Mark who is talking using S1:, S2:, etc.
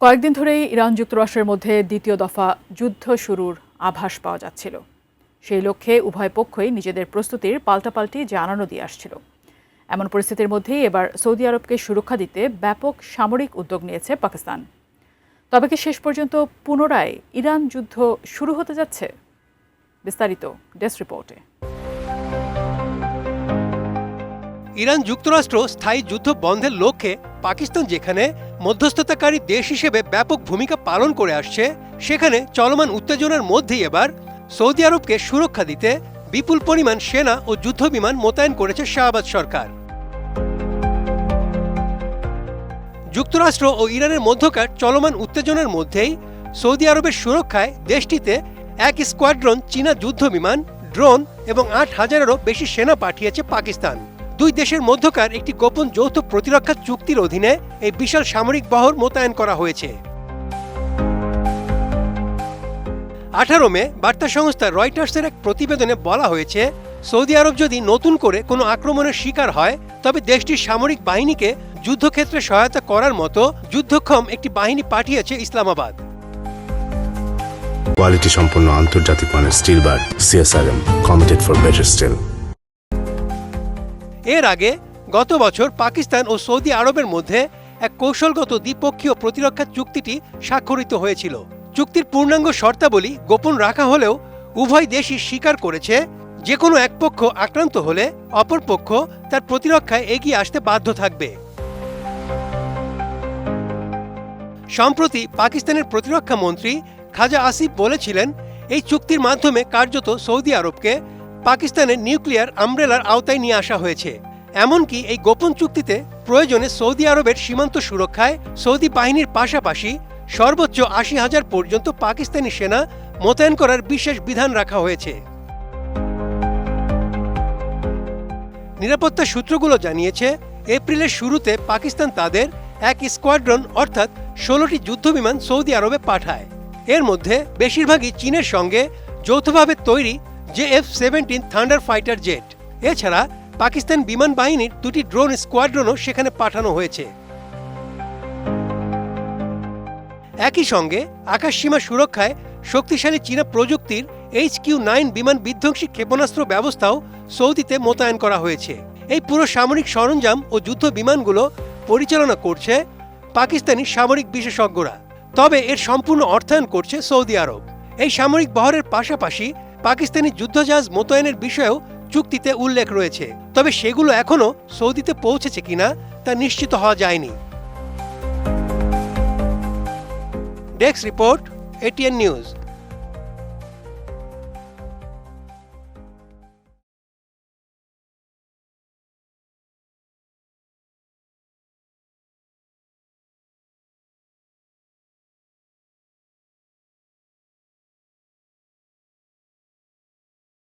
S1: কয়েকদিন ধরেই ইরান যুক্তরাষ্ট্রের মধ্যে দ্বিতীয় দফা যুদ্ধ শুরুর আভাস পাওয়া যাচ্ছিল। সেই লক্ষ্যে উভয় পক্ষই নিজেদের প্রস্তুতির পাল্টাপাল্টি জানানো দিয়ে আসছিল। এমন পরিস্থিতির মধ্যেই এবার সৌদি আরবকে সুরক্ষা দিতে ব্যাপক সামরিক উদ্যোগ নিয়েছে পাকিস্তান। তবে কি শেষ পর্যন্ত পুনরায় ইরান যুদ্ধ শুরু হতে যাচ্ছে? বিস্তারিত ডেস্ক রিপোর্টে।
S2: ইরান যুক্তরাষ্ট্র স্থায়ী যুদ্ধ বন্ধের লক্ষ্যে পাকিস্তান যেখানে মধ্যস্থতাকারী দেশ হিসেবে ব্যাপক ভূমিকা পালন করে আসছে, সেখানে চলমান উত্তেজনার মধ্যেই এবার সৌদি আরবকে সুরক্ষা দিতে বিপুল পরিমাণ সেনা ও যুদ্ধবিমান মোতায়েন করেছে শাহবাজ সরকার। যুক্তরাষ্ট্র ও ইরানের মধ্যকার চলমান উত্তেজনার মধ্যেই সৌদি আরবের সুরক্ষায় দেশটিতে এক স্কোয়াড্রন চীনা যুদ্ধবিমান, ড্রোন এবং ৮,০০০-এরও বেশি সেনা পাঠিয়েছে পাকিস্তান। দুই দেশের মধ্যকার একটি গোপন যৌথ প্রতিরক্ষা চুক্তির অধীনে এই বিশাল সামরিক বহর মোতায়েন করা হয়েছে। ১৮ মে বার্তা সংস্থা রয়টার্সের এক প্রতিবেদনে বলা হয়েছে, সৌদি আরব যদি নতুন করে কোনো আক্রমণের শিকার হয় তবে দেশটির সামরিক বাহিনীকে যুদ্ধক্ষেত্রে সহায়তা করার মতো যুদ্ধক্ষম একটি বাহিনী পাঠিয়েছে ইসলামাবাদ।
S3: কোয়ালিটি সম্পন্ন আন্তর্জাতিক মানের still bar CSRM, committed for better still.
S2: এর আগে গত বছর পাকিস্তান ও সৌদি আরবের মধ্যে এক কৌশলগত দ্বিপক্ষীয় প্রতিরক্ষা চুক্তিটি স্বাক্ষরিত হয়েছিল। চুক্তির পূর্ণাঙ্গ শর্তাবলী গোপন রাখা হলেও উভয় দেশই স্বীকার করেছে যে কোনো এক পক্ষ আক্রান্ত হলে অপর পক্ষ তার প্রতিরক্ষায় এগিয়ে আসতে বাধ্য থাকবে। সম্প্রতি পাকিস্তানের প্রতিরক্ষা মন্ত্রী খাজা আসিফ বলেছিলেন, এই চুক্তির মাধ্যমে কার্যত সৌদি আরবকে পাকিস্তানের নিউক্লিয়ার আমব্রেলার আওতায় নিয়ে আসা হয়েছে। এমনকি এই গোপন চুক্তিতে প্রয়োজনে সৌদি আরবের সীমান্ত সুরক্ষায় সৌদি বাহিনীর পাশাপাশি সর্বোচ্চ ৮০,০০০ পর্যন্ত পাকিস্তানি সেনা মোতায়েন করার বিশেষ বিধান রাখা হয়েছে। নিরাপত্তা সূত্রগুলো জানিয়েছে, এপ্রিলের শুরুতে পাকিস্তান তাদের এক স্কোয়াড্রন অর্থাৎ ১৬টি যুদ্ধবিমান সৌদি আরবে পাঠায়। এর মধ্যে বেশিরভাগই চীনের সঙ্গে যৌথভাবে তৈরি JF-17 থান্ডার ফাইটার জেট। এছাড়া পাকিস্তান বিমান বাহিনীর ২টি ড্রোন স্কোয়াড্রনও সেখানে পাঠানো হয়েছে। একই সঙ্গে আকাশসীমা সুরক্ষায় শক্তিশালী চীনা প্রযুক্তির HQ-9 বিমান বিধ্বংসী ক্ষেপণাস্ত্র ব্যবস্থাও সৌদিতে মোতায়েন করা হয়েছে। এই পুরো সামরিক সরঞ্জাম ও যুদ্ধ বিমানগুলো পরিচালনা করছে পাকিস্তানি সামরিক বিশেষজ্ঞরা। তবে এর সম্পূর্ণ অর্থায়ন করছে সৌদি আরব। এই সামরিক বহরের পাশাপাশি পাকিস্তানি যুদ্ধজাহাজ মোতায়েনের বিষয়েও চুক্তিতে উল্লেখ রয়েছে, তবে সেগুলো এখনও সৌদিতে পৌঁছেছে কিনা তা নিশ্চিত হওয়া যায়নি। Desk report, ATN news.